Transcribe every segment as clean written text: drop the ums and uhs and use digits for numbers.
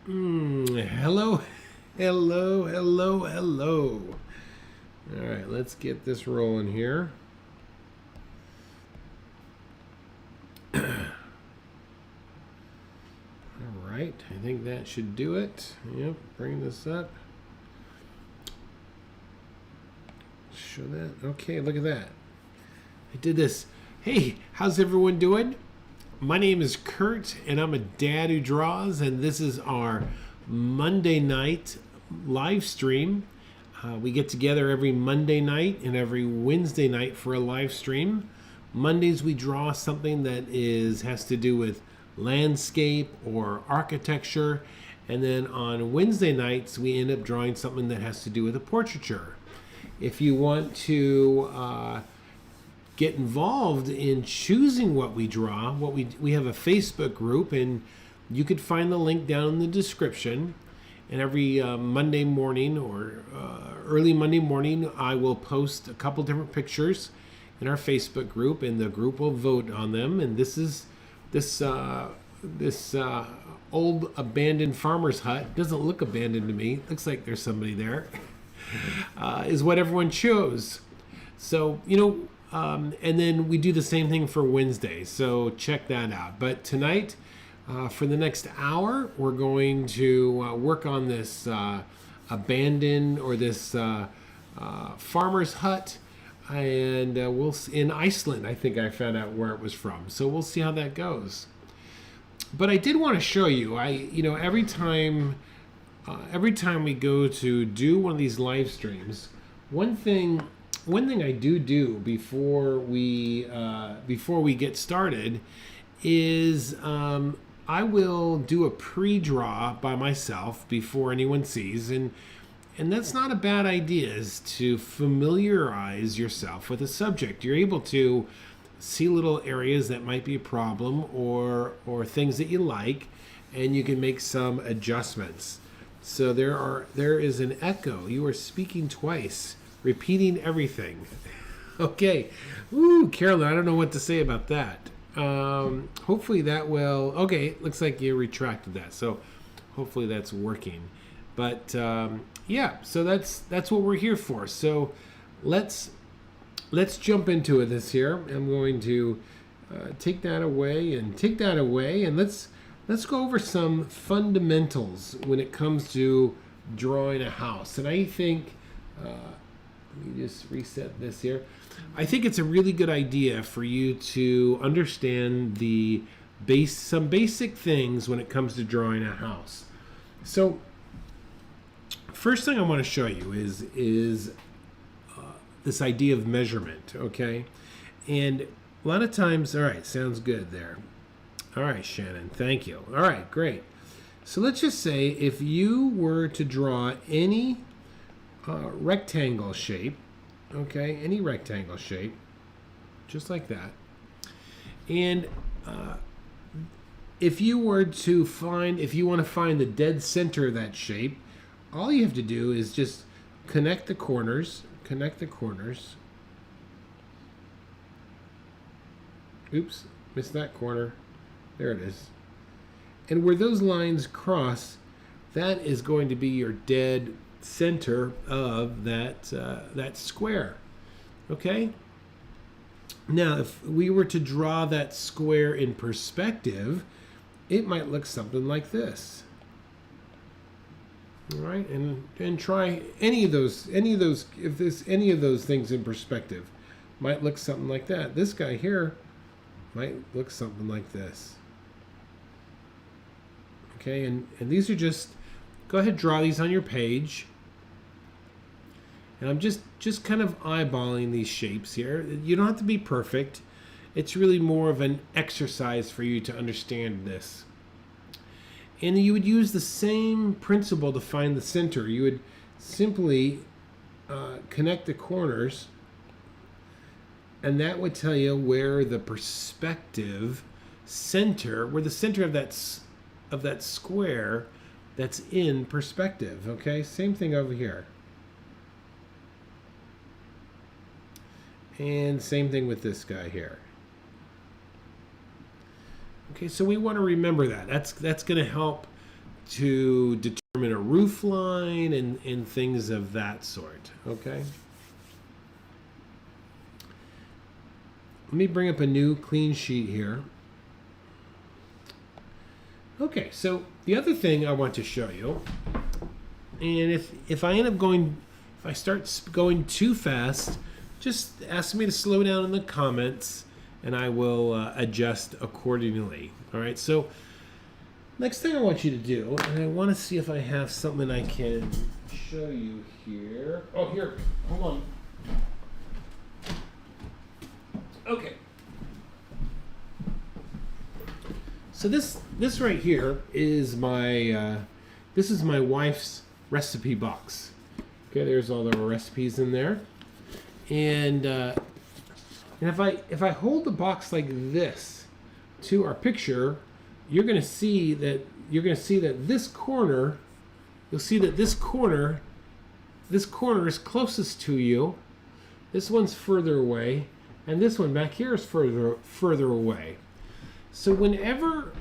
Hello, hello, hello, hello. All right, let's get this rolling here. All right, I think that should do it. Yep, bring this up. Show that. Okay, look at that. I did this. Hey, how's everyone doing? My name is Kurt, and I'm a dad who draws, and this is our Monday night live stream. We get together every Monday night and every Wednesday night for a live stream. Mondays we draw something that has to do with landscape or architecture, and then on Wednesday nights we end up drawing something that has to do with a portraiture. If you want to get involved in choosing what we draw, we have a Facebook group, and you could find the link down in the description. And every Monday morning or early Monday morning, I will post a couple different pictures in our Facebook group, and the group will vote on them. And this old abandoned farmer's hut doesn't look abandoned to me. It looks like there's somebody there. Is what everyone chose. So and then we do the same thing for Wednesday. So check that out. But tonight, for the next hour, we're going to work on this abandoned or this farmer's hut, and we'll in Iceland. I think I found out where it was from. So we'll see how that goes. But I did want to show you. Every time we go to do one of these live streams, one thing I do before we get started is I will do a pre-draw by myself before anyone sees, and that's not a bad idea, is to familiarize yourself with a subject. You're able to see little areas that might be a problem or things that you like, and you can make some adjustments. So there is an echo. You are speaking twice, repeating everything. Okay. Ooh, Carolyn, I don't know what to say about that. Hopefully that will... Okay, looks like you retracted that. So hopefully that's working. But yeah, so that's what we're here for. So let's jump into this here. I'm going to take that away, and let's go over some fundamentals when it comes to drawing a house. And I think, let me just reset this here. I think it's a really good idea for you to understand some basic things when it comes to drawing a house. So, first thing I want to show you is this idea of measurement, okay? And a lot of times, all right, sounds good there. All right, Shannon, thank you. All right, great. So let's just say if you were to draw any rectangle shape, okay, any rectangle shape, just like that. And if you want to find the dead center of that shape, all you have to do is just connect the corners. Oops, missed that corner. There it is. And where those lines cross, that is going to be your dead center of that square. Okay? Now, if we were to draw that square in perspective, it might look something like this. All right? And try any of those if there's any of those things in perspective, might look something like that. This guy here might look something like this. Okay, and these are just, go ahead, draw these on your page. And I'm just kind of eyeballing these shapes here. You don't have to be perfect. It's really more of an exercise for you to understand this. And you would use the same principle to find the center. You would simply connect the corners, and that would tell you where the perspective center, where the center of that square that's in perspective. Okay, same thing over here. And same thing with this guy here. Okay, so we want to remember that. That's going to help to determine a roof line and things of that sort, okay? Let me bring up a new clean sheet here. Okay, so the other thing I want to show you, and if I end up going, if I start going too fast, just ask me to slow down in the comments and I will adjust accordingly. All right, so next thing I want you to do, and I want to see if I have something I can show you here. Oh, here, hold on. Okay. So this right here is my this is my wife's recipe box. Okay, there's all the recipes in there, and if I hold the box like this to our picture, you're going to see that this corner, you'll see that this corner is closest to you. This one's further away, and this one back here is further away. So whenever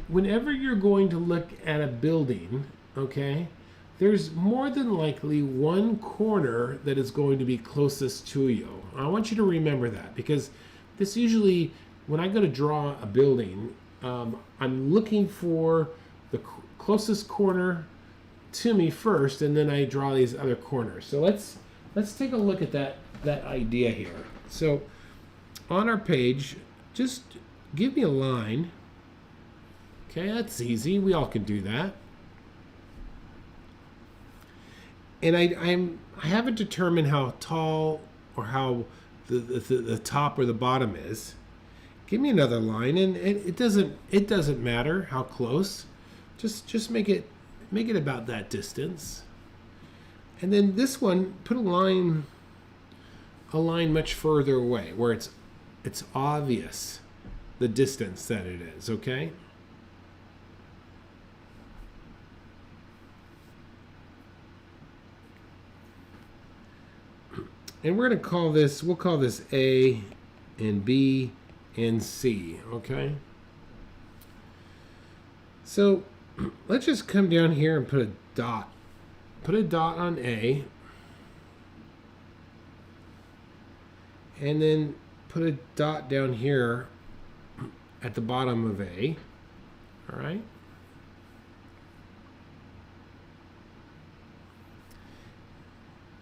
you're going to look at a building, okay, there's more than likely one corner that is going to be closest to you. I want you to remember that, because this usually, when I go to draw a building, I'm looking for the closest corner to me first, and then I draw these other corners. So let's take a look at that idea here. So on our page, just give me a line. Okay, that's easy. We all can do that. And I haven't determined how tall or how the top or the bottom is. Give me another line, and it doesn't matter how close. Just make it about that distance. And then this one, put a line much further away where it's obvious the distance that it is, okay? And we're going to call this, we'll call this A and B and C, okay? So let's just come down here and put a dot. Put a dot on A. And then put a dot down here at the bottom of A, all right?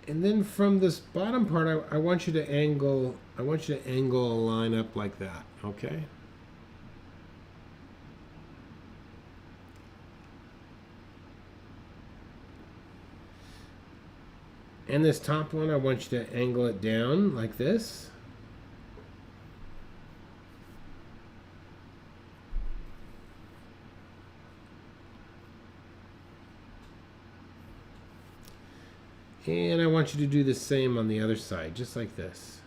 And then from this bottom part, I want you to angle a line up like that, okay? And this top one, I want you to angle it down like this. And I want you to do the same on the other side, just like this.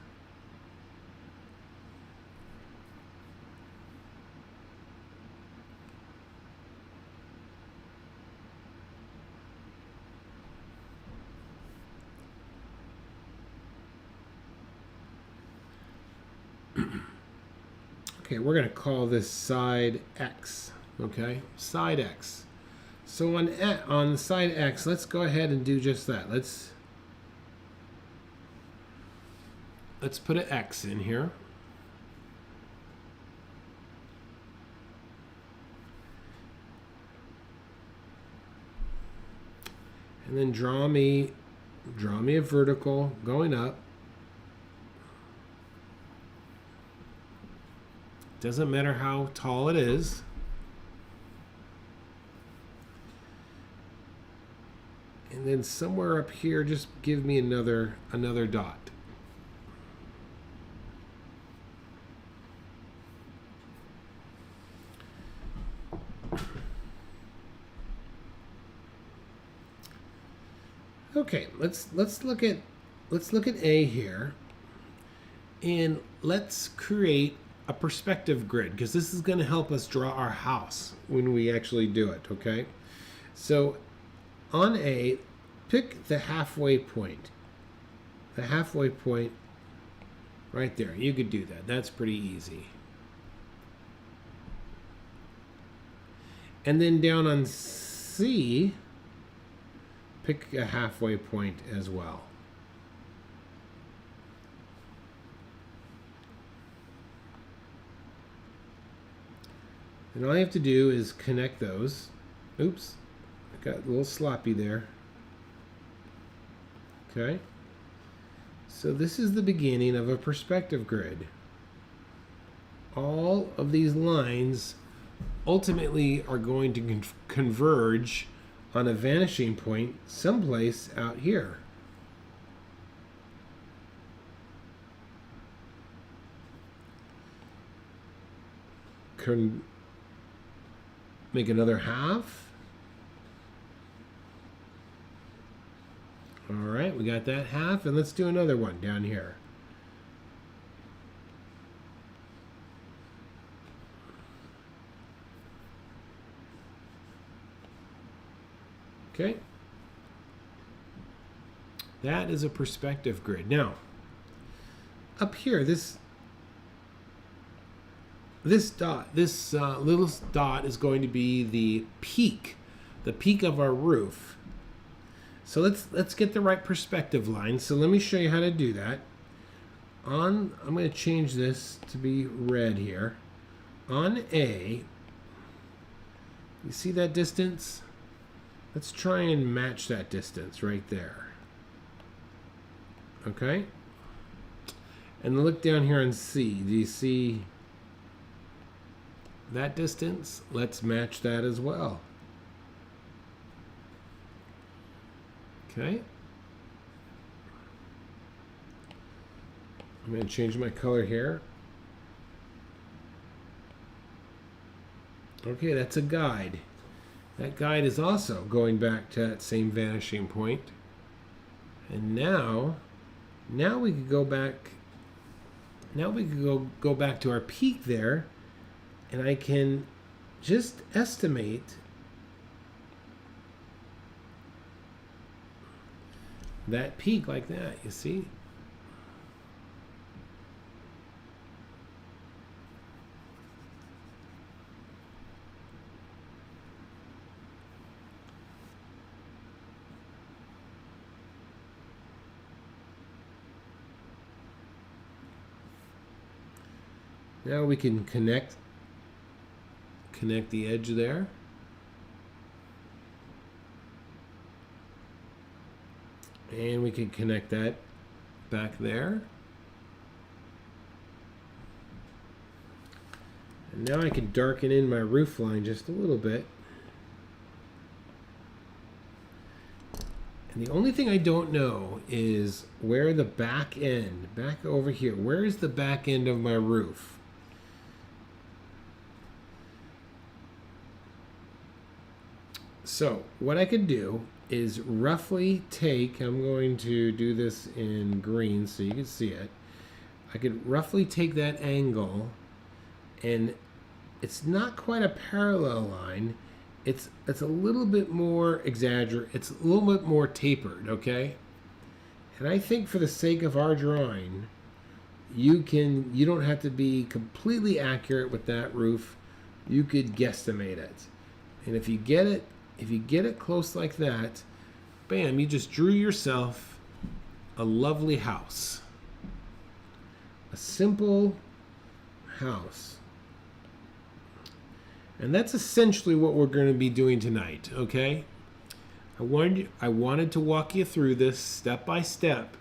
Okay, we're going to call this side X, okay? Side X. So on side X, let's go ahead and do just that. Let's put an X in here. And then draw me a vertical going up. Doesn't matter how tall it is. And then somewhere up here, just give me another dot. Okay, let's look at A here, and let's create a perspective grid, because this is going to help us draw our house when we actually do it. Okay, so on A, pick the halfway point. The halfway point right there. You could do that. That's pretty easy. And then down on C, pick a halfway point as well. And all I have to do is connect those. Oops, I got a little sloppy there. Okay. So this is the beginning of a perspective grid. All of these lines ultimately are going to converge on a vanishing point someplace out here. Make another half. All right, we got that half, and let's do another one down here. Okay. That is a perspective grid. Now, up here, this dot, this little dot is going to be the peak of our roof. So let's get the right perspective line. So let me show you how to do that. I'm going to change this to be red here. On A, you see that distance? Let's try and match that distance right there. Okay? And look down here on C. Do you see that distance? Let's match that as well. Okay. I'm going to change my color here. Okay, that's a guide. That guide is also going back to that same vanishing point. And now we could go back. Now we could go back to our peak there, and I can just estimate that peak like that, you see? Now we can connect the edge there. And we can connect that back there. And now I can darken in my roof line just a little bit. And the only thing I don't know is where the back end, back over here, where is the back end of my roof? So what I could do is roughly take, I'm going to do this in green so you can see it. I could roughly take that angle, and it's not quite a parallel line. It's a little bit more exaggerated. It's a little bit more tapered, okay? And I think for the sake of our drawing, you don't have to be completely accurate with that roof. You could guesstimate it. And if you get it close like that, bam, you just drew yourself a lovely house. A simple house. And that's essentially what we're going to be doing tonight, okay? I wanted to walk you through this step by step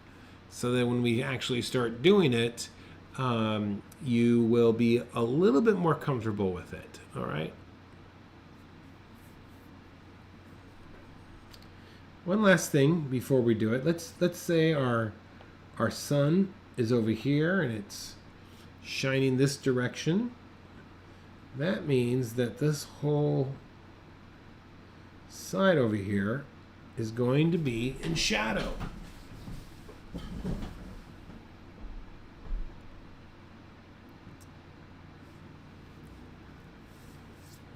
so that when we actually start doing it, you will be a little bit more comfortable with it, all right? One last thing before we do it. Let's say our sun is over here and it's shining this direction. That means that this whole side over here is going to be in shadow.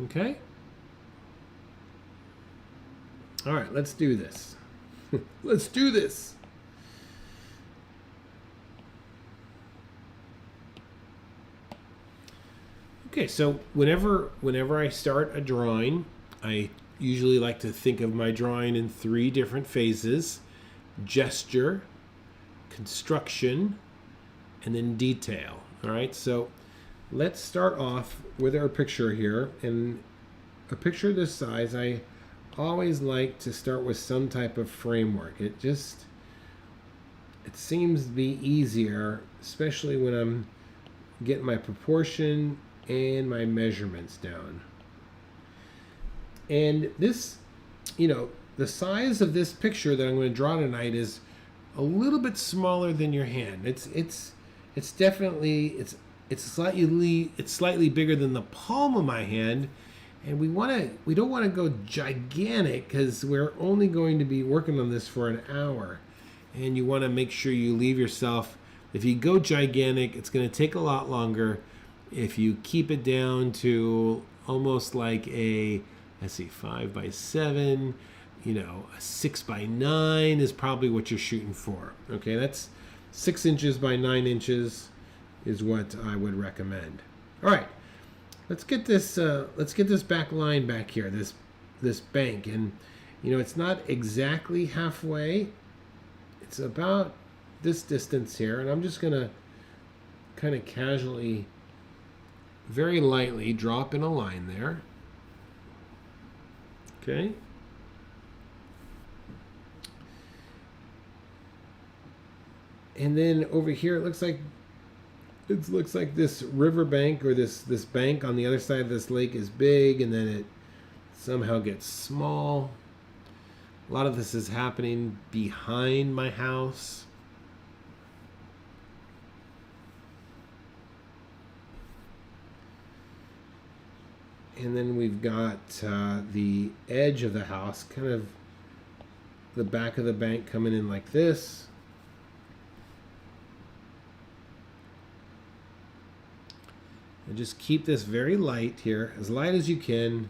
Okay? All right, let's do this. Let's do this. Okay, so whenever I start a drawing, I usually like to think of my drawing in 3 different phases: gesture, construction, and then detail. All right, so let's start off with our picture here. And a picture this size, I always like to start with some type of framework. It seems to be easier, especially when I'm getting my proportion and my measurements down. And this, the size of this picture that I'm going to draw tonight is a little bit smaller than your hand. It's definitely slightly bigger than the palm of my hand. And we don't want to go gigantic, because we're only going to be working on this for an hour. And you want to make sure you leave yourself, if you go gigantic, it's going to take a lot longer. If you keep it down to almost like a, 5 by 7, a 6 by 9 is probably what you're shooting for. Okay, that's 6 inches by 9 inches is what I would recommend. All right, let's get this back line back here, this bank, and it's not exactly halfway. It's about this distance here, and I'm just gonna kind of casually, very lightly drop in a line there. Okay. And then over here, it looks like this riverbank, or this bank on the other side of this lake is big, and then it somehow gets small. A lot of this is happening behind my house. And then we've got the edge of the house, kind of the back of the bank coming in like this. And just keep this very light here, as light as you can,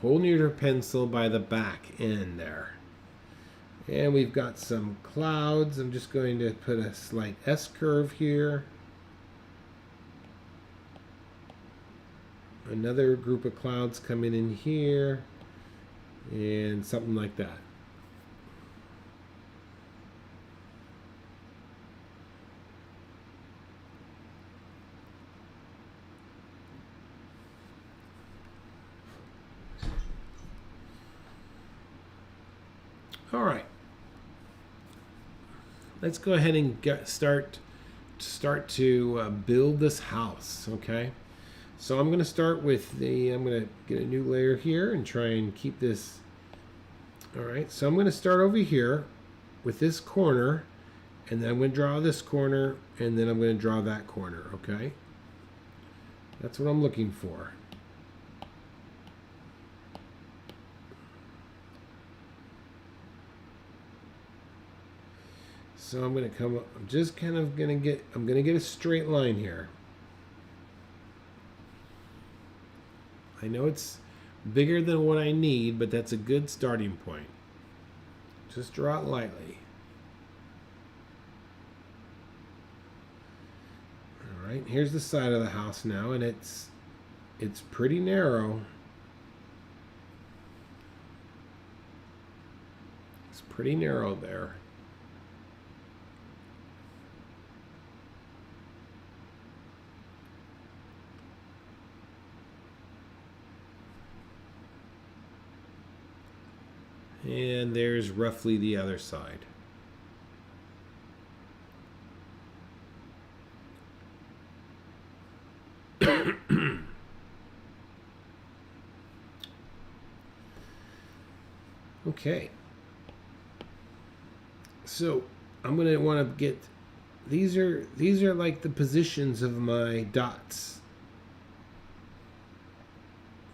holding your pencil by the back end there. And we've got some clouds. I'm just going to put a slight S-curve here. Another group of clouds coming in here, and something like that. All right. Let's go ahead and start to build this house, okay? So I'm going to start with I'm going to get a new layer here and try and keep this. All right, so I'm going to start over here with this corner, and then I'm going to draw this corner, and then I'm going to draw that corner, okay? That's what I'm looking for. So I'm going to come up, I'm just kind of going to get a straight line here. I know it's bigger than what I need, but that's a good starting point. Just draw it lightly. All right, here's the side of the house now, and it's pretty narrow. It's pretty narrow there. And there's roughly the other side. Okay. So I'm going to want to get, these are like the positions of my dots.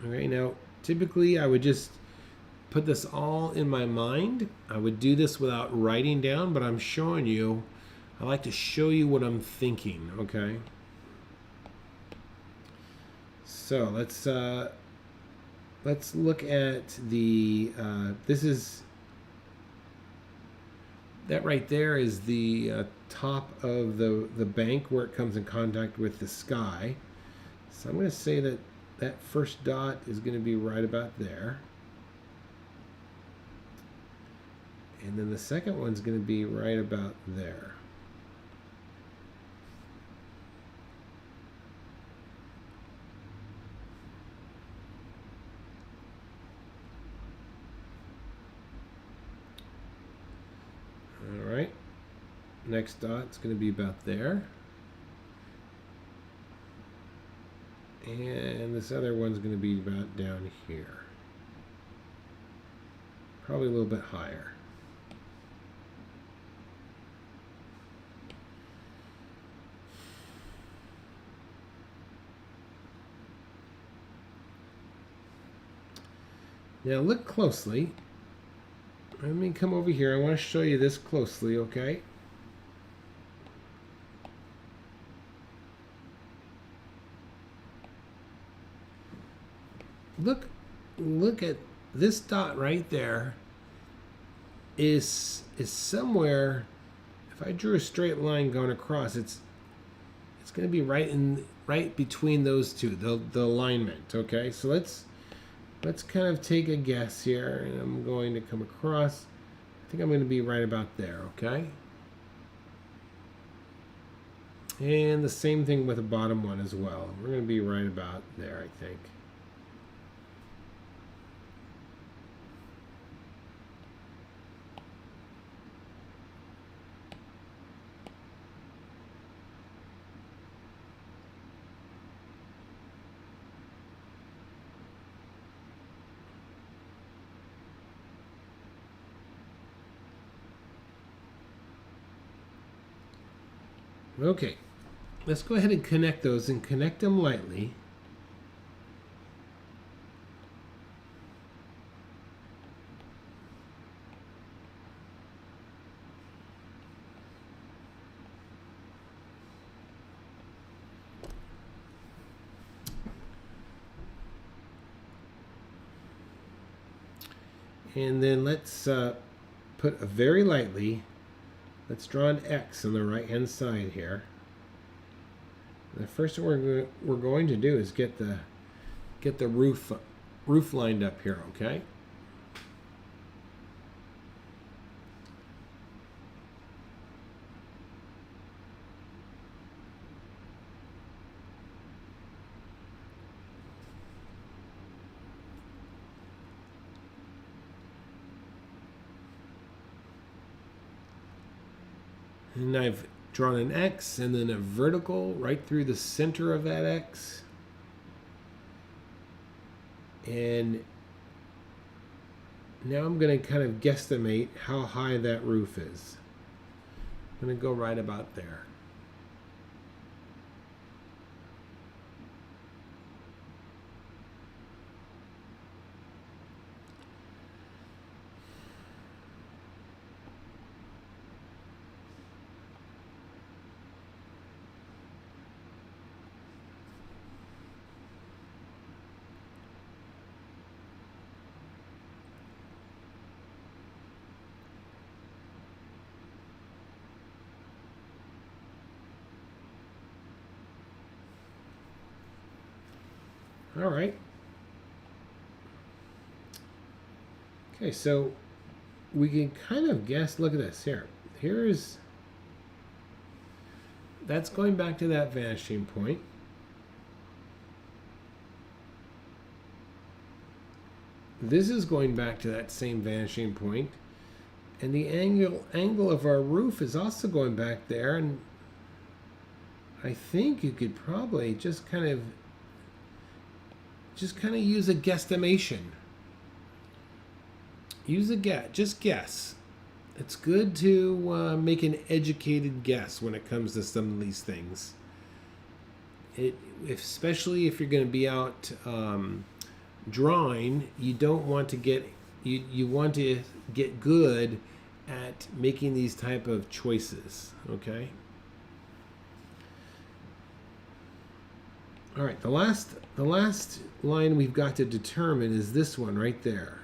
All right, now typically I would just put this all in my mind. I would do this without writing down, but I'm showing you. I like to show you what I'm thinking, okay? So let's look at the, that right there is the top of the bank where it comes in contact with the sky. So I'm going to say that first dot is going to be right about there. And then the second one's going to be right about there. All right. Next dot's going to be about there. And this other one's going to be about down here. Probably a little bit higher. Now look closely. Let me come over here. I want to show you this closely, okay? Look at this dot right there is somewhere. If I drew a straight line going across, it's going to be right between those two, the alignment, okay? So let's kind of take a guess here, and I'm going to come across. I think I'm going to be right about there, okay? And the same thing with the bottom one as well. We're going to be right about there, I think. Okay, let's go ahead and connect those and connect them lightly. And then let's put a very lightly. Let's draw an X on the right hand side here. The first thing we're going to do is get the roof lined up here, okay? And I've drawn an X and then a vertical right through the center of that X. And now I'm going to kind of guesstimate how high that roof is. I'm going to go right about there. All right. Okay, so we can kind of guess, look at this here. That's going back to that vanishing point. This is going back to that same vanishing point. And the angle of our roof is also going back there. And I think you could probably just kind of use a guesstimation. Just guess. It's good to make an educated guess when it comes to some of these things. Especially if you're going to be out drawing, you don't want to get you want to get good at making these type of choices. Okay. All right, the last line we've got to determine is this one right there.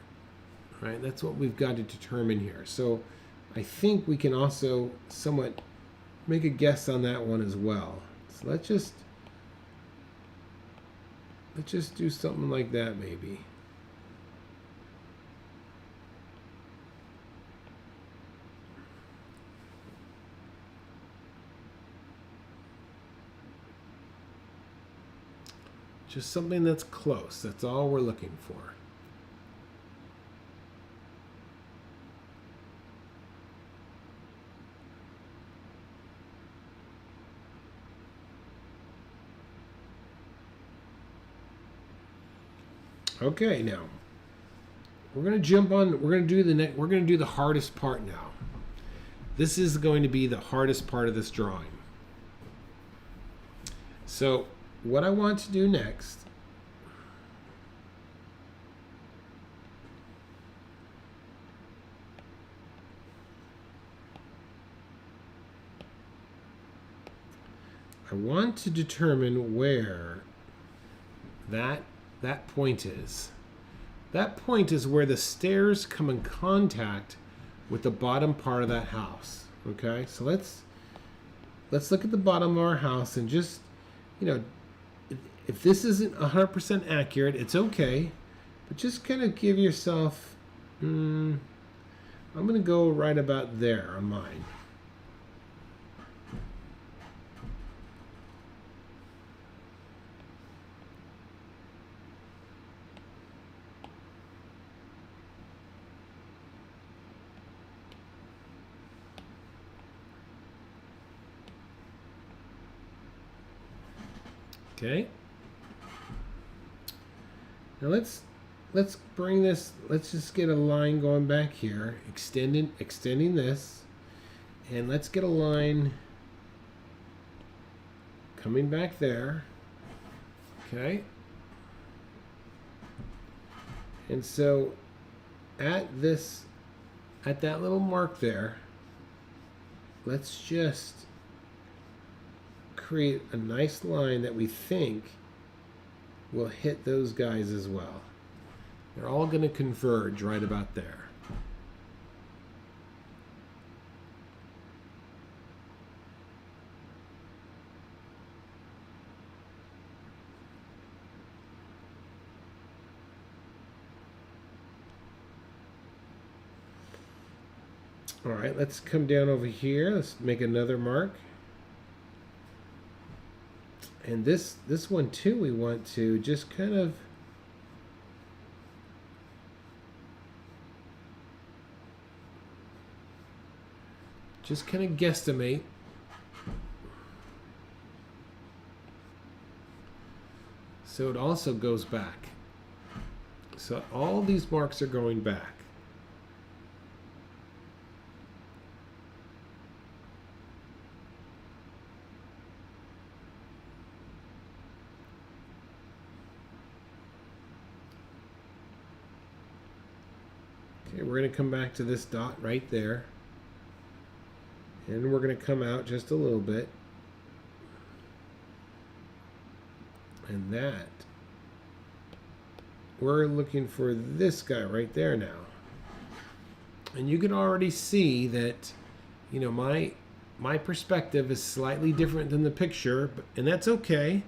All right, that's what we've got to determine here. So I think we can also somewhat make a guess on that one as well. So let's just do something like that maybe. Just something that's close. That's all we're looking for. Okay, now we're going to jump on. We're going to do we're going to do the hardest part now. This is going to be the hardest part of this drawing. So, what I want to do next I want to determine where that point is. That point is where the stairs come in contact with the bottom part of that house. Okay, so let's look at the bottom of our house and just, if this isn't 100% accurate, it's okay, but just kind of give yourself, I'm going to go right about there on mine. Okay. Now let's bring this. Let's just get a line going back here, extending this, and let's get a line coming back there. Okay. And so at that little mark there, let's just create a nice line that we think will hit those guys as well. They're all going to converge right about there. All right, let's come down over here. Let's make another mark. And this one too, we want to just kind of guesstimate. So it also goes back. So all these marks are going back. Okay, we're going to come back to this dot right there. And we're going to come out just a little bit. And that, we're looking for this guy right there now. And you can already see that, my perspective is slightly different than the picture, and that's okay.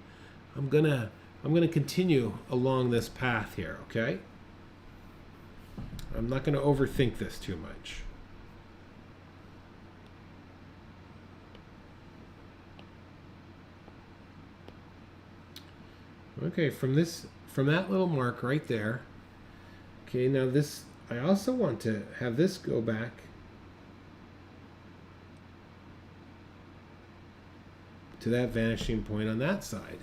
I'm gonna continue along this path here, okay? I'm not going to overthink this too much. Okay, from that little mark right there. Okay, now this, I also want to have this go back to that vanishing point on that side.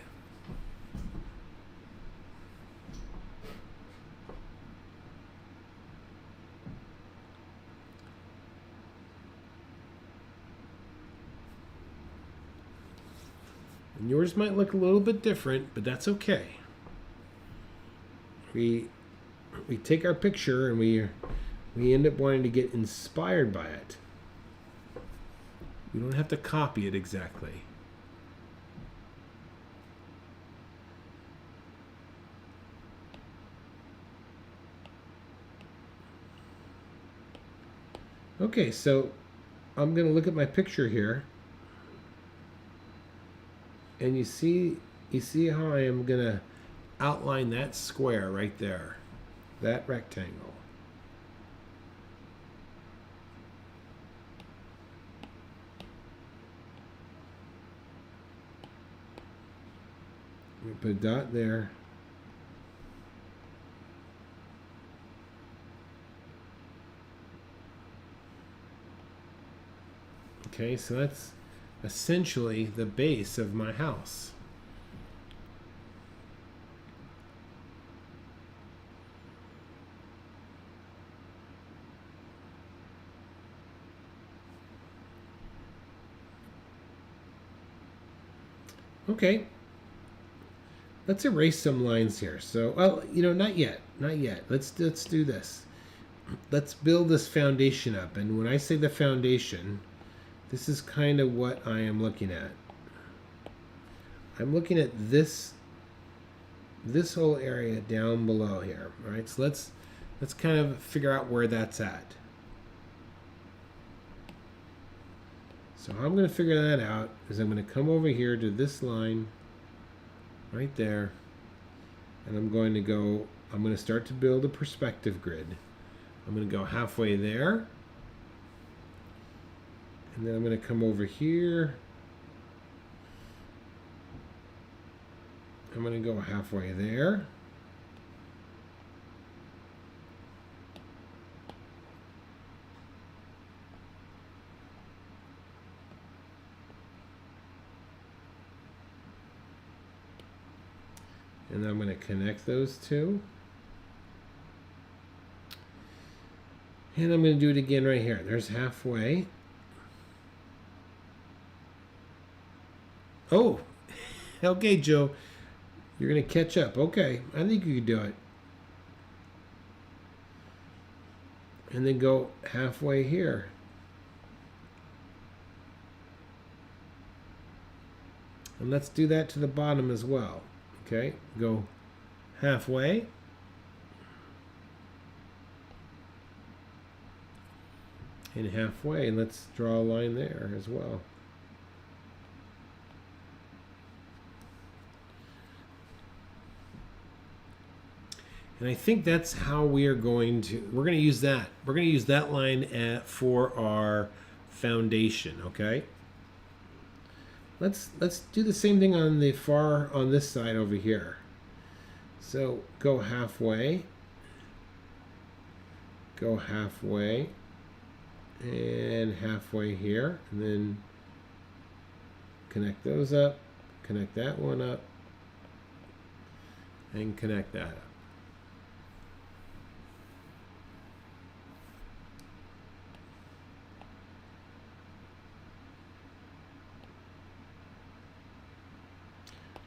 And yours might look a little bit different, but that's okay. We take our picture and we end up wanting to get inspired by it. We don't have to copy it exactly. Okay, so I'm going to look at my picture here. And you see how I am going to outline that square right there, that rectangle. Put a dot there. Okay, so that's essentially the base of my house. Okay, let's erase some lines here. So, well, not yet, not yet. Let's do this. Let's build this foundation up. And when I say the foundation, this is kind of what I am looking at. I'm looking at this whole area down below here. All right, so let's kind of figure out where that's at. So how I'm going to figure that out is I'm going to come over here to this line right there, and I'm going to start to build a perspective grid. I'm going to go halfway there, and then I'm going to come over here. I'm going to go halfway there. And then I'm going to connect those two. And I'm going to do it again right here. There's halfway. Oh, okay, Joe. You're going to catch up. Okay, I think you can do it. And then go halfway here. And let's do that to the bottom as well. Okay, go halfway. And halfway, and let's draw a line there as well. And I think that's how we're going to use that. We're going to use that line for our foundation, okay? Let's do the same thing on this side over here. So go halfway, and halfway here, and then connect those up, connect that one up, and connect that up.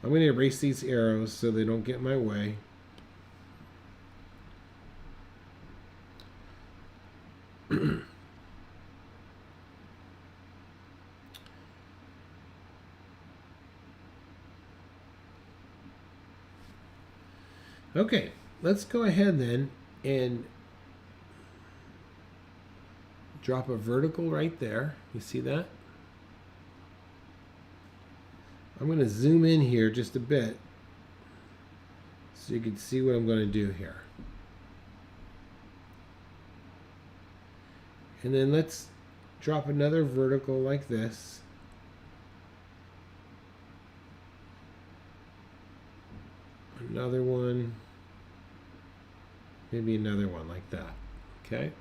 I'm going to erase these arrows so they don't get in my way. Okay, let's go ahead then and drop a vertical right there. You see that? I'm going to zoom in here just a bit so you can see what I'm going to do here. And then let's drop another vertical like this. Another one. Maybe another one like that. Okay?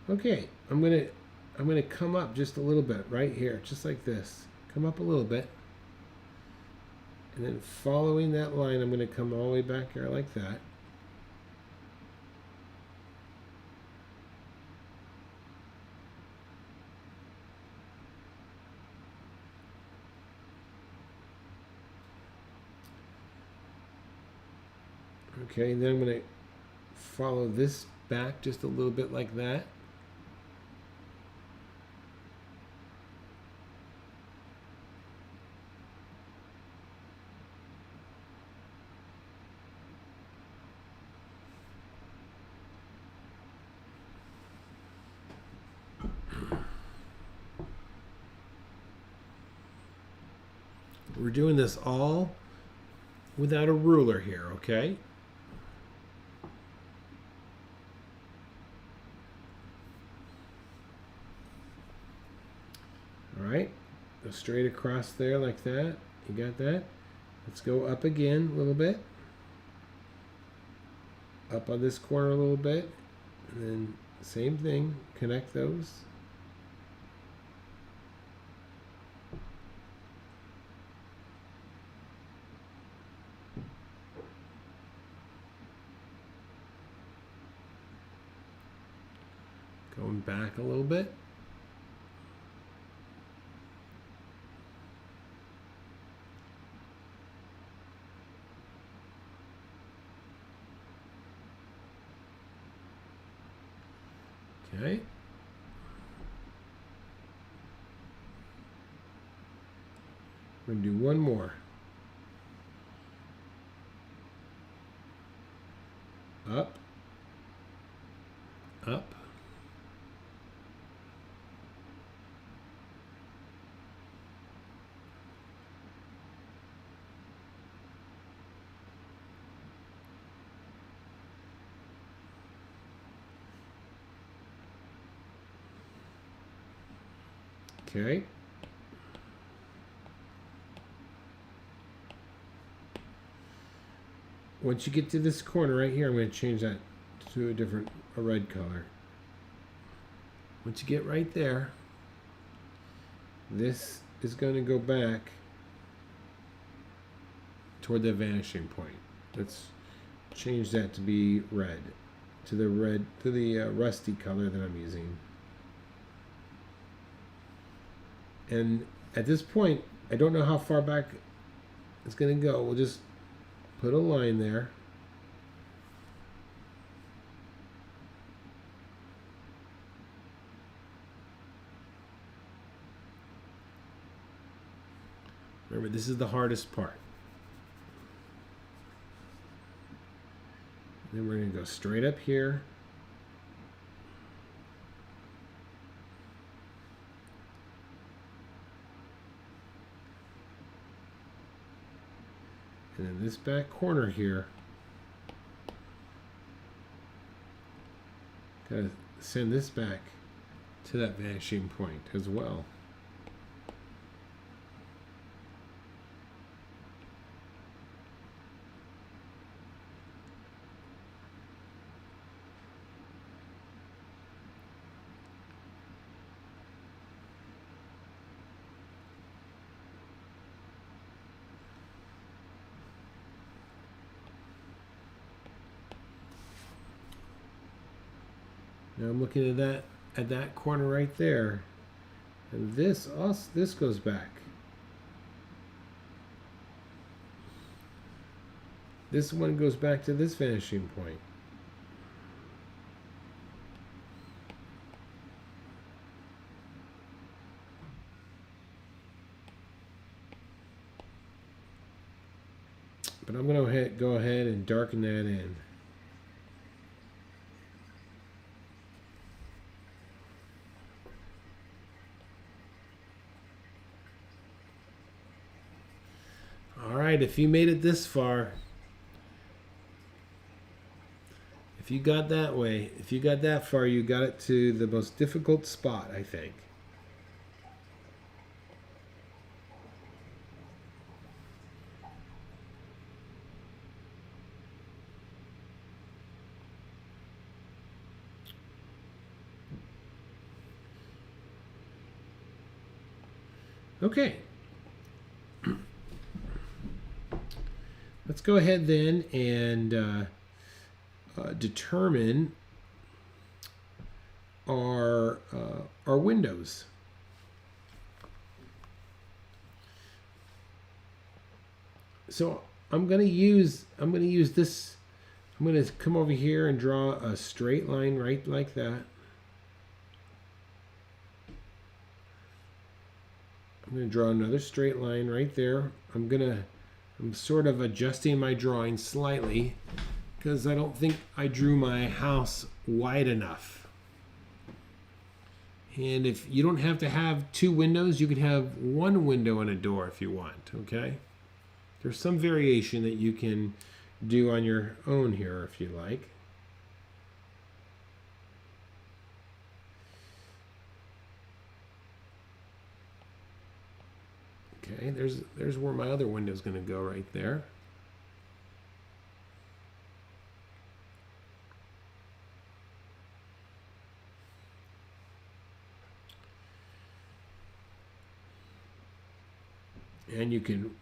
Okay, I'm gonna come up just a little bit right here, just like this. Come up a little bit. And then following that line, I'm gonna come all the way back here like that. Okay, and then I'm gonna follow this back just a little bit like that. We're doing this all without a ruler here, okay? All right, go straight across there like that. You got that? Let's go up again a little bit. Up on this corner a little bit. And then same thing, connect those. Going back a little bit. Okay. We're going to do one more. Up. Up. Okay. Once you get to this corner right here, I'm going to change that to a red color. Once you get right there, this is going to go back toward the vanishing point. Let's change that to be red, to the rusty color that I'm using. And at this point, I don't know how far back it's going to go. We'll just put a line there. Remember, this is the hardest part. Then we're going to go straight up here. And then this back corner here, gotta send this back to that vanishing point as well. Now I'm looking at that corner right there, and this goes back. This one goes back to this vanishing point. But I'm going to go ahead and darken that in. All right, if you made it this far, if you got that way, if you got that far, you got it to the most difficult spot, I think. Okay. Let's go ahead then and determine our windows. So I'm going to use this. I'm going to come over here and draw a straight line right like that. I'm going to draw another straight line right there. I'm sort of adjusting my drawing slightly because I don't think I drew my house wide enough. And if you don't have to have 2 windows, you could have 1 window and a door if you want, okay? There's some variation that you can do on your own here if you like. Okay, there's where my other window is going to go right there. And you can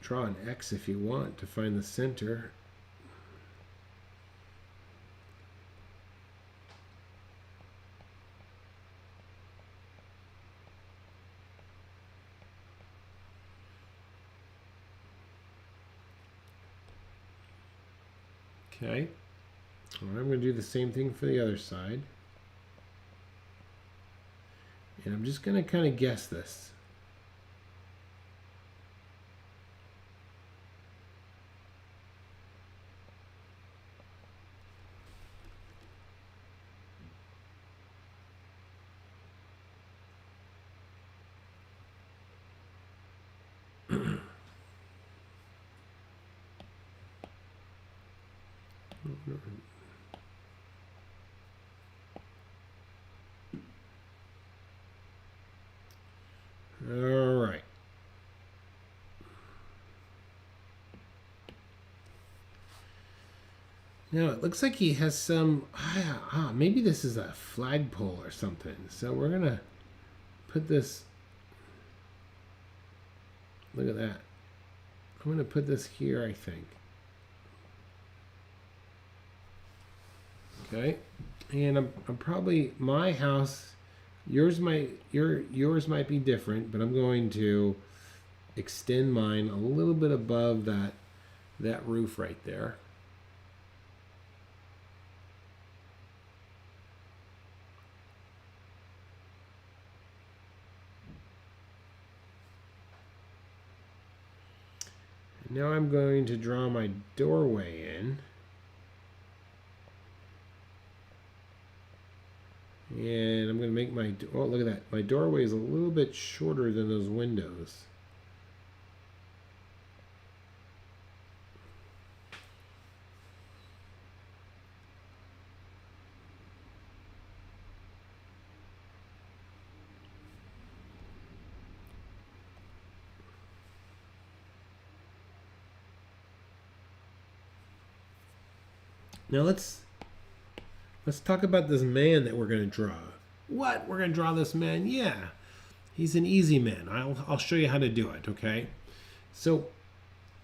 draw an X if you want to find the center. Okay, I'm going to do the same thing for the other side. And I'm just going to kind of guess this. All right. Now it looks like he has some, maybe this is a flagpole or something. So we're going to put this, look at that. I'm going to put this here, I think. Okay. And I'm probably, my house, yours might be different, but I'm going to extend mine a little bit above that roof right there. Now I'm going to draw my doorway in. And I'm going to make my, oh, look at that. My doorway is a little bit shorter than those windows. Now let's talk about this man that we're going to draw. What? We're going to draw this man? Yeah. He's an easy man. I'll show you how to do it, okay? So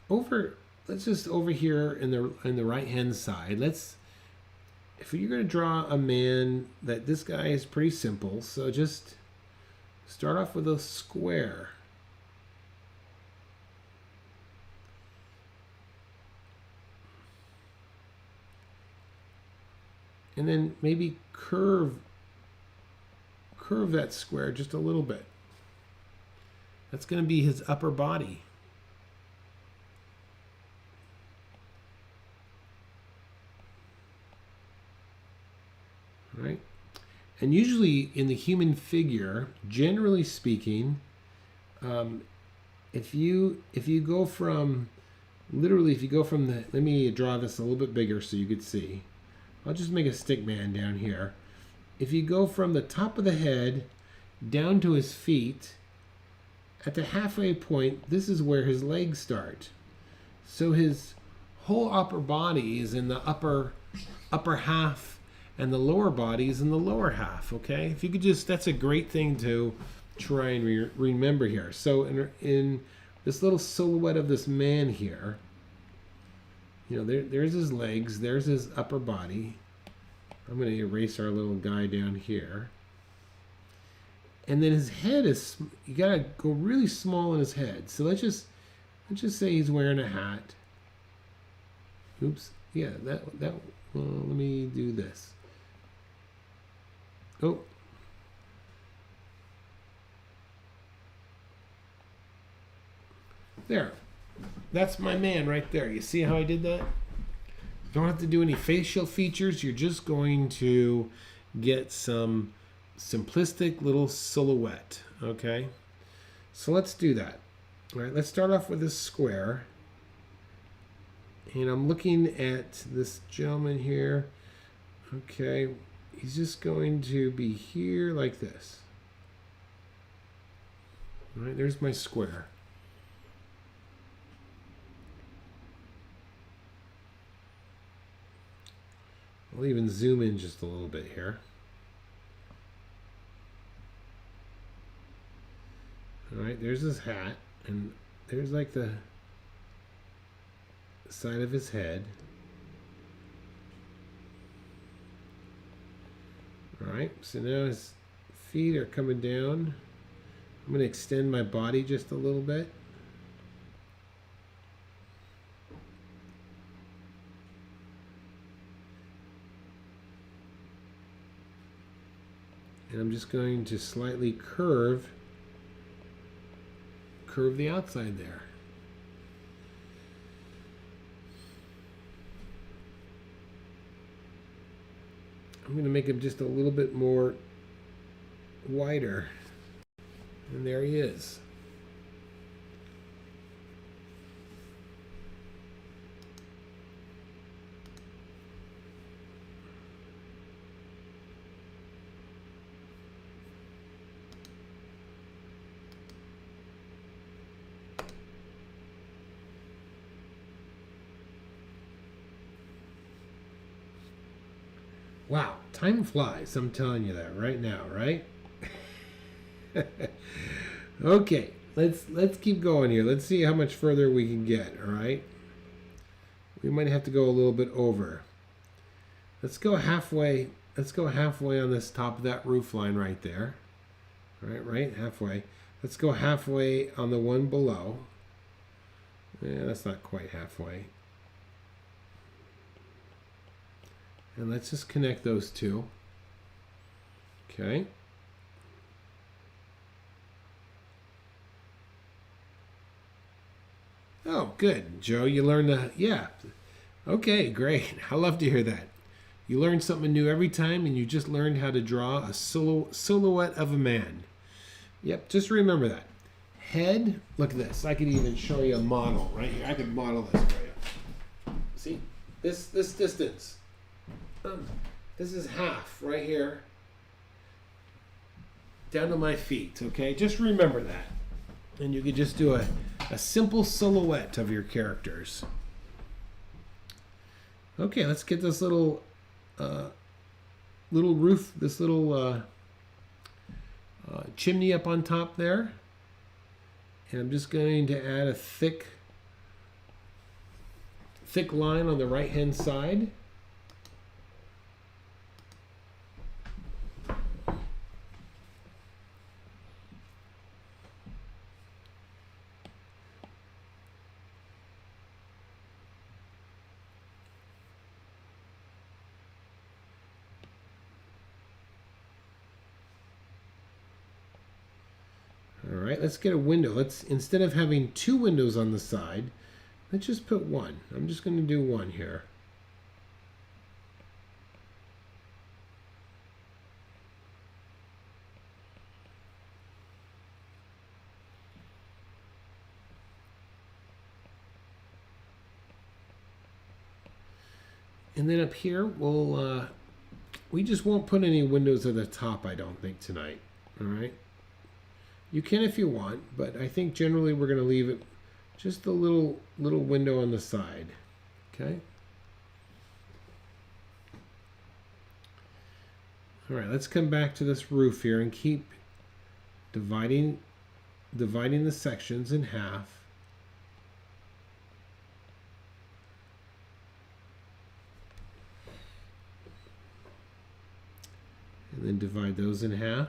let's just over here in the right-hand side, if you're going to draw a man, this guy is pretty simple, so just start off with a square. And then maybe curve that square just a little bit. That's going to be his upper body. All right? And usually in the human figure, generally speaking, if you go from, literally if you go from the, let me draw this a little bit bigger so you could see. I'll just make a stick man down here. If you go from the top of the head down to his feet, at the halfway point, this is where his legs start. So his whole upper body is in the upper half, and the lower body is in the lower half, okay? If you could just, that's a great thing to try and remember here. So in this little silhouette of this man here, you know, there's his legs, there's his upper body. I'm going to erase our little guy down here. And then his head is, you got to go really small in his head. So let's just say he's wearing a hat. Oops. Yeah, well, let me do this. Oh. There. That's my man right there. You see how I did that? You don't have to do any facial features. You're just going to get some simplistic little silhouette, okay? So let's do that. All right, let's start off with this square. And I'm looking at this gentleman here. Okay, he's just going to be here like this. All right, there's my square. I'll even zoom in just a little bit here. All right, there's his hat, and there's like the side of his head. All right, so now his feet are coming down. I'm going to extend my body just a little bit. And I'm just going to slightly curve the outside there. I'm going to make him just a little bit more wider. And there he is. Wow, time flies. I'm telling you that right now, right? Okay, let's keep going here. Let's see how much further we can get, all right? We might have to go a little bit over. Let's go halfway. Let's go halfway on this top of that roof line right there. All right, halfway. Let's go halfway on the one below. Yeah, that's not quite halfway. And let's just connect those two. Okay. Oh, good. Joe, you learned yeah. Okay, great. I love to hear that. You learn something new every time, and you just learned how to draw a silhouette of a man. Yep, just remember that. Head, look at this. I could even show you a model right here. I could model this for you. See, this distance. This is half right here down to my feet, okay? Just remember that. And you could just do a simple silhouette of your characters. Okay, let's get this little roof, this little chimney up on top there. And I'm just going to add a thick line on the right-hand side. All right, let's get a window. Let's, instead of having two windows on the side, let's just put one. I'm just going to do one here. And then up here, we just won't put any windows at the top, I don't think, tonight. All right. You can if you want, but I think generally we're going to leave it just a little window on the side. Okay. All right, let's come back to this roof here and keep dividing the sections in half. And then divide those in half.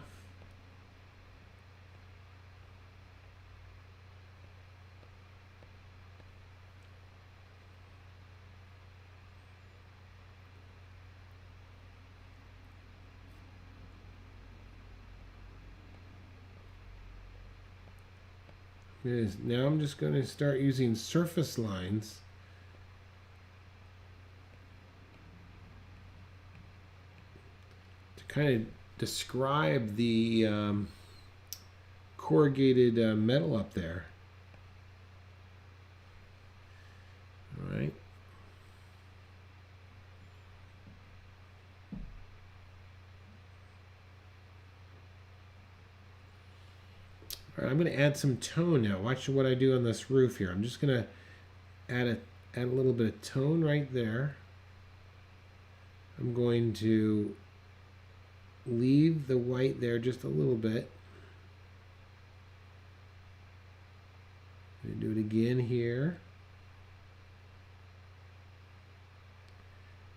Now I'm just going to start using surface lines to kind of describe the corrugated metal up there. All right. All right, I'm going to add some tone now. Watch what I do on this roof here. I'm just going to add a little bit of tone right there. I'm going to leave the white there just a little bit. I'm going to do it again here.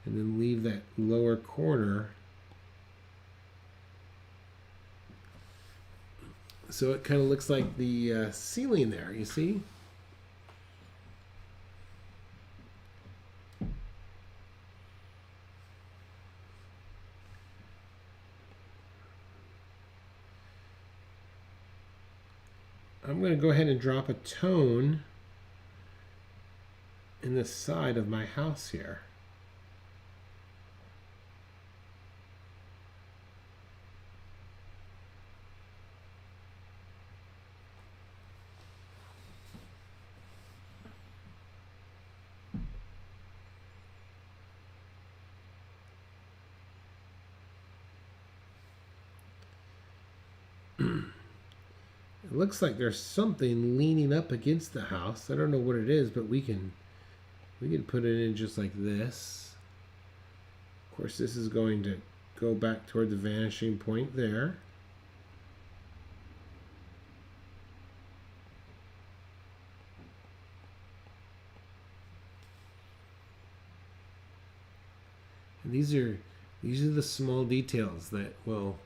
And then leave that lower corner. So it kind of looks like the ceiling there, you see? I'm going to go ahead and drop a tone in the side of my house here. It looks like there's something leaning up against the house. I don't know what it is, but we can put it in just like this. Of course, this is going to go back toward the vanishing point there. And these are the small details that will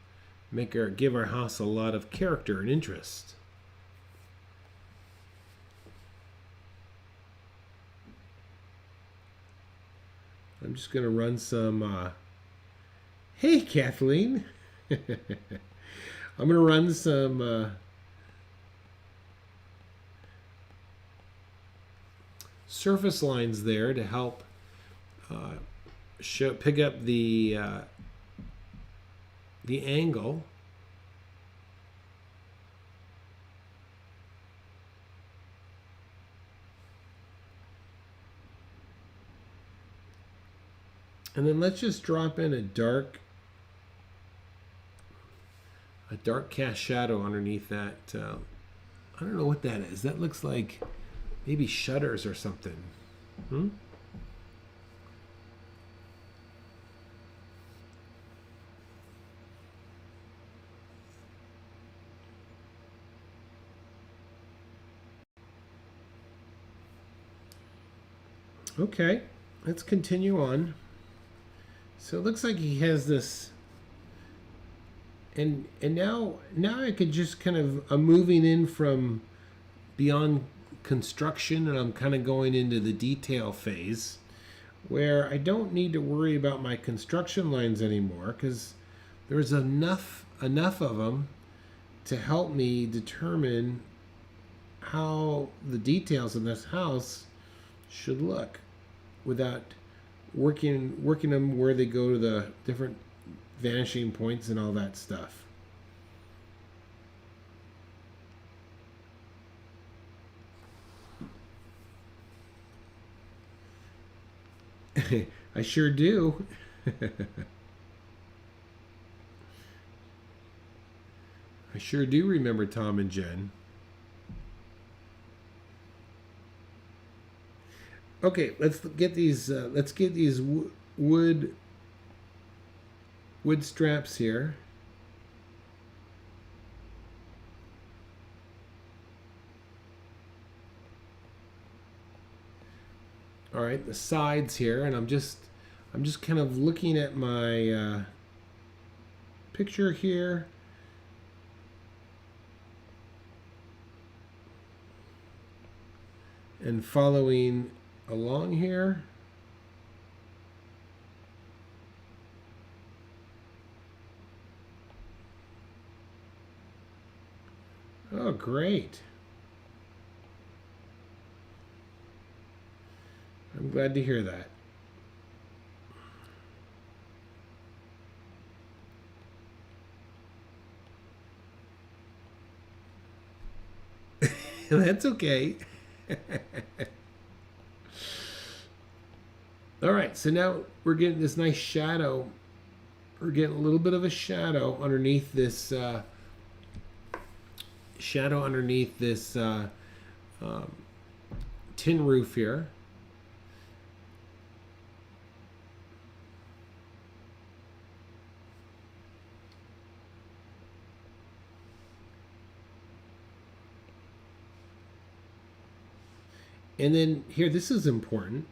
give our house a lot of character and interest. I'm just going to run some hey Kathleen. I'm going to run some surface lines there to help pick up the angle. And then let's just drop in a dark cast shadow underneath that. I don't know what that is. That looks like maybe shutters or something. Okay, let's continue on. So it looks like he has this, and now I could just I'm moving in from beyond construction, and I'm kind of going into the detail phase, where I don't need to worry about my construction lines anymore, because there's enough of them to help me determine how the details in this house should look, without working them where they go to the different vanishing points and all that stuff. I sure do. I sure do remember Tom and Jen. Okay, let's get these wood straps here. All right, the sides here, and I'm just kind of looking at my picture here. And following along here. Oh, great. I'm glad to hear that. That's okay. All right, so now we're getting this nice shadow. We're getting a little bit of a shadow underneath this tin roof here. And then here, this is important.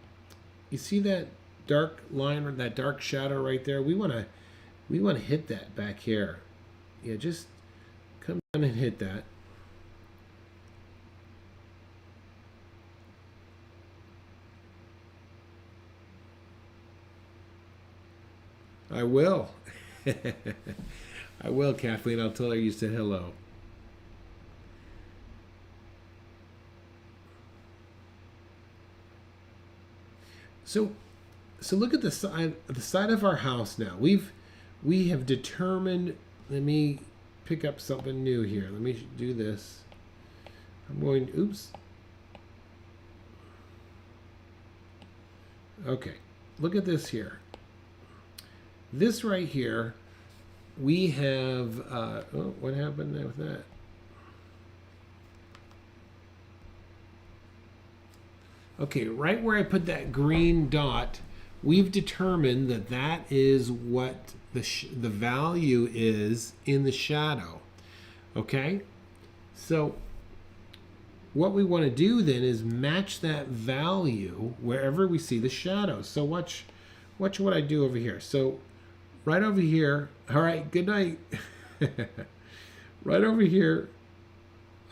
You see that dark line or that dark shadow right there? We want to hit that back here. Yeah, just come down and hit that. I will. I will, Kathleen. I'll tell her you said hello. So look at the side of our house now. We have determined. Let me pick up something new here. Let me do this. I'm going. Oops. Okay. Look at this here. This right here, we have. Oh, what happened there with that? Okay, right where I put that green dot, we've determined that that is what the value is in the shadow. Okay, so what we want to do then is match that value wherever we see the shadow. So watch what I do over here. So right over here. All right, good night. Right over here.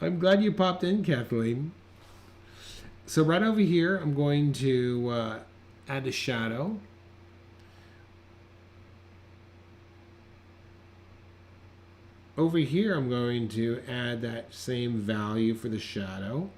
I'm glad you popped in, Kathleen. So right over here, I'm going to add a shadow. Over here, I'm going to add that same value for the shadow.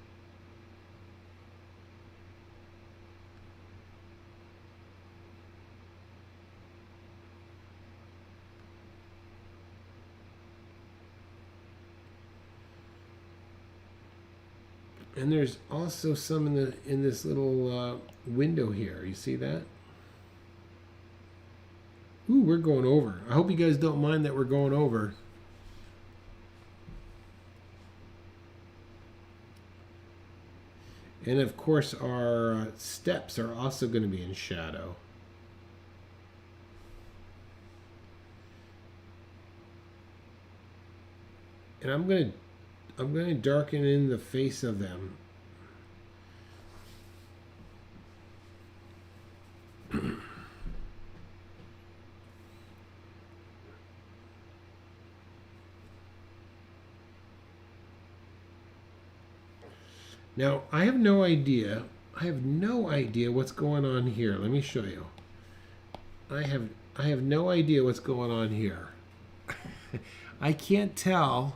And there's also some in this little window here. You see that? Ooh, we're going over. I hope you guys don't mind that we're going over. And of course, our steps are also going to be in shadow. And I'm going to darken in the face of them. Now, I have no idea what's going on here. Let me show you. I have no idea what's going on here. I can't tell.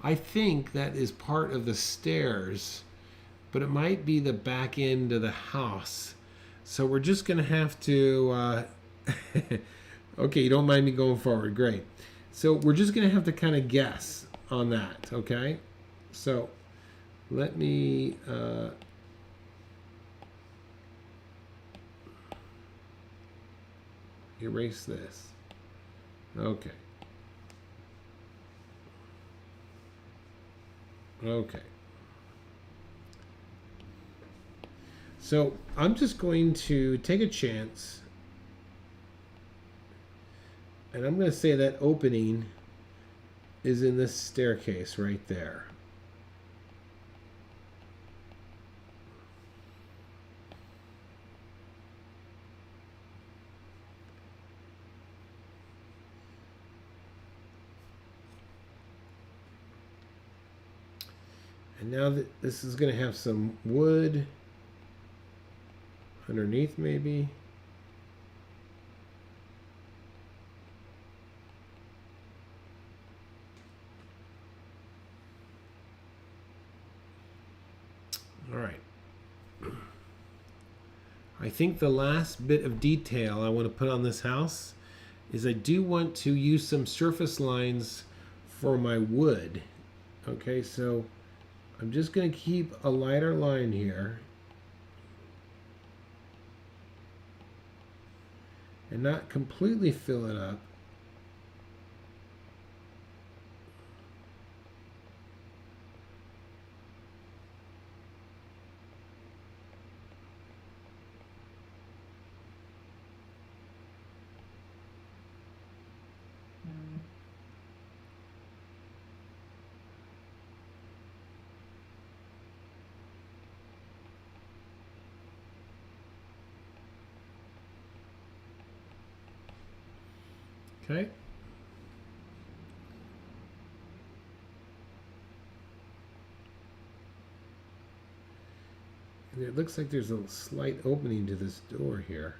I think that is part of the stairs, but it might be the back end of the house. So we're just going to have to, okay, you don't mind me going forward. Great. So we're just going to have to kind of guess on that, okay? So let me, erase this. Okay. Okay. So I'm just going to take a chance, and I'm going to say that opening is in this staircase right there. And now that this is going to have some wood underneath maybe. All right. I think the last bit of detail I want to put on this house is I do want to use some surface lines for my wood. Okay, so I'm just going to keep a lighter line here and not completely fill it up. Okay. And it looks like there's a slight opening to this door here.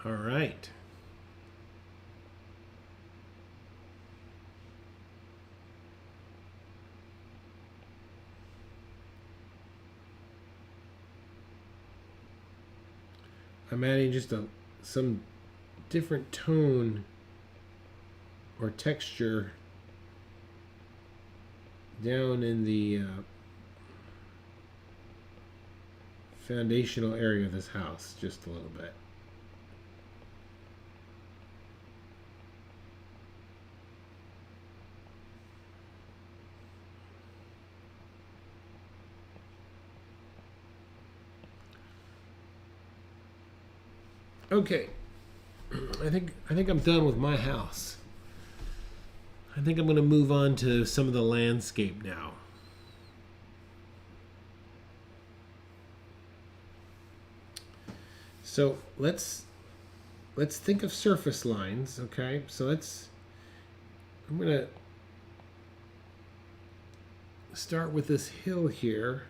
All right. I'm adding just some different tone or texture down in the foundational area of this house, just a little bit. Okay, I think I'm done with my house. I think I'm going to move on to some of the landscape now. So let's think of surface lines, okay? So I'm going to start with this hill here.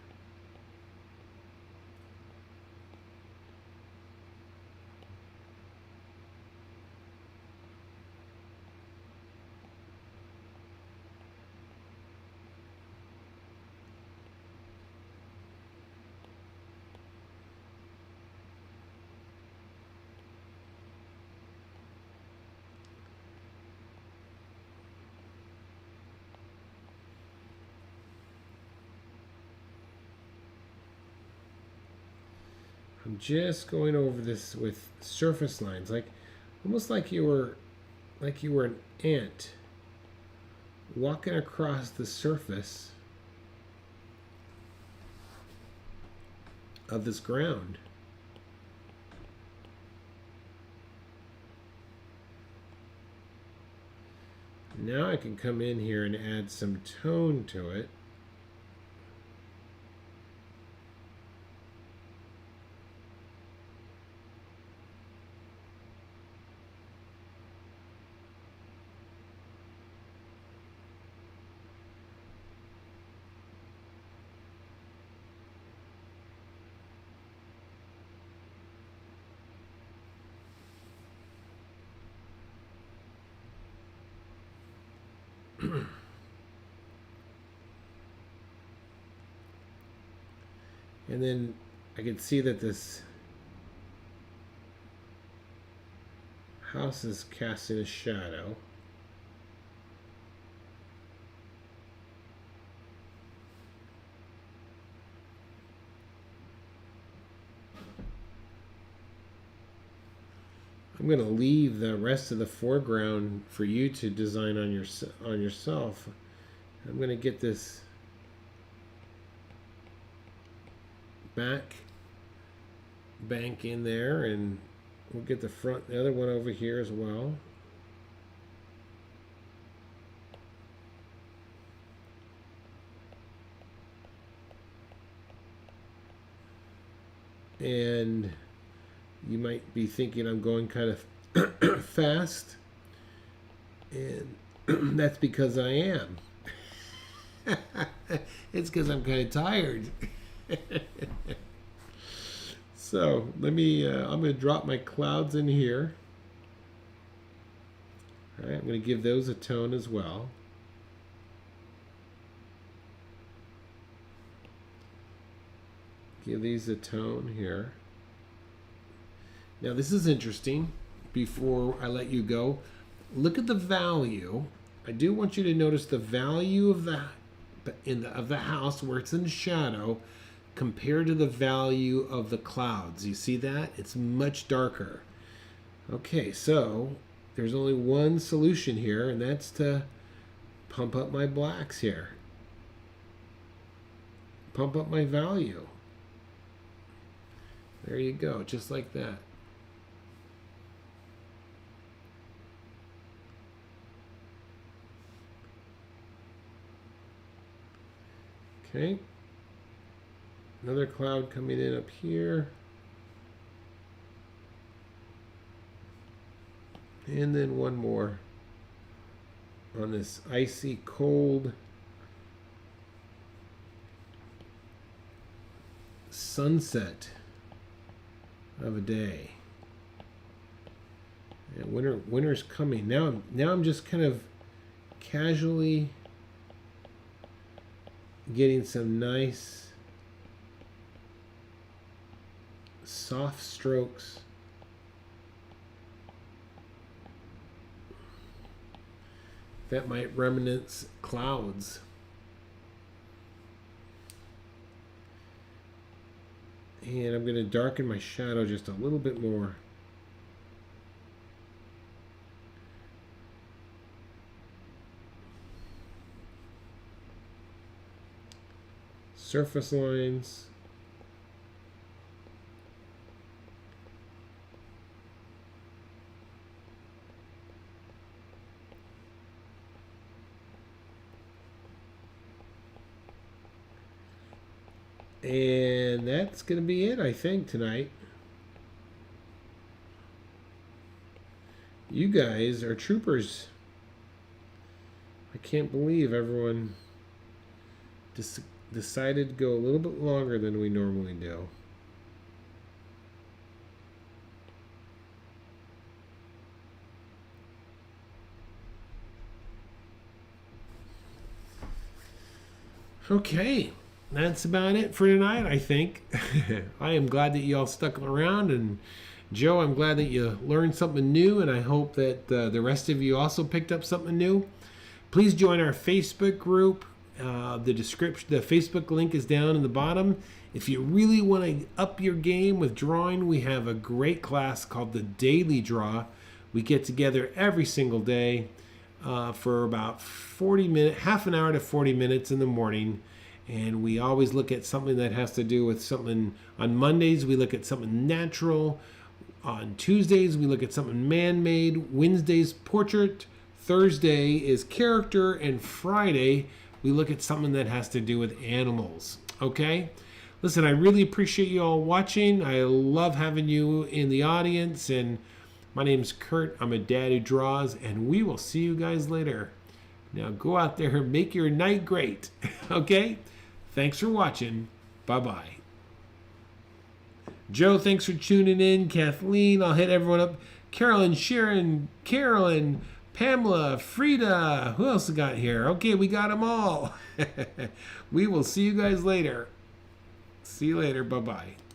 I'm just going over this with surface lines, like almost like you were an ant walking across the surface of this ground. Now I can come in here and add some tone to it. And then I can see that this house is casting a shadow. I'm going to leave the rest of the foreground for you to design on yourself. I'm going to get this bank in there, and we'll get the other one over here as well. And you might be thinking I'm going kind of fast, and that's because I am. It's because I'm kind of tired. So let me, I'm going to drop my clouds in here. All right, I'm going to give those a tone as well. Give these a tone here. Now this is interesting. Before I let you go, look at the value. I do want you to notice the value of the house where it's in shadow compared to the value of the clouds. You see that? It's much darker. Okay, so there's only one solution here, and that's to pump up my blacks here. Pump up my value. There you go, just like that. Okay. Another cloud coming in up here. And then one more on this icy cold sunset of a day. And winter's coming. Now I'm just kind of casually getting some nice soft strokes. That might reminisce clouds. And I'm going to darken my shadow just a little bit more. Surface lines. And that's going to be it, I think, tonight. You guys are troopers. I can't believe everyone decided to go a little bit longer than we normally do. Okay. That's about it for tonight, I think. I am glad that you all stuck around, and Joe, I'm glad that you learned something new, and I hope that the rest of you also picked up something new. Please join our Facebook group. The Facebook link is down in the bottom. If you really want to up your game with drawing, we have a great class called the Daily Draw. We get together every single day for about 40 minutes, half an hour to 40 minutes in the morning. And we always look at something that has to do with something. On Mondays, we look at something natural. On Tuesdays, we look at something man-made. Wednesdays, portrait. Thursday is character. And Friday, we look at something that has to do with animals. Okay? Listen, I really appreciate you all watching. I love having you in the audience. And my name's Kurt. I'm a dad who draws. And we will see you guys later. Now go out there and make your night great. Okay? Thanks for watching. Bye-bye. Joe, thanks for tuning in. Kathleen, I'll hit everyone up. Carolyn, Sharon, Carolyn, Pamela, Frida. Who else we got here? Okay, we got them all. We will see you guys later. See you later. Bye-bye.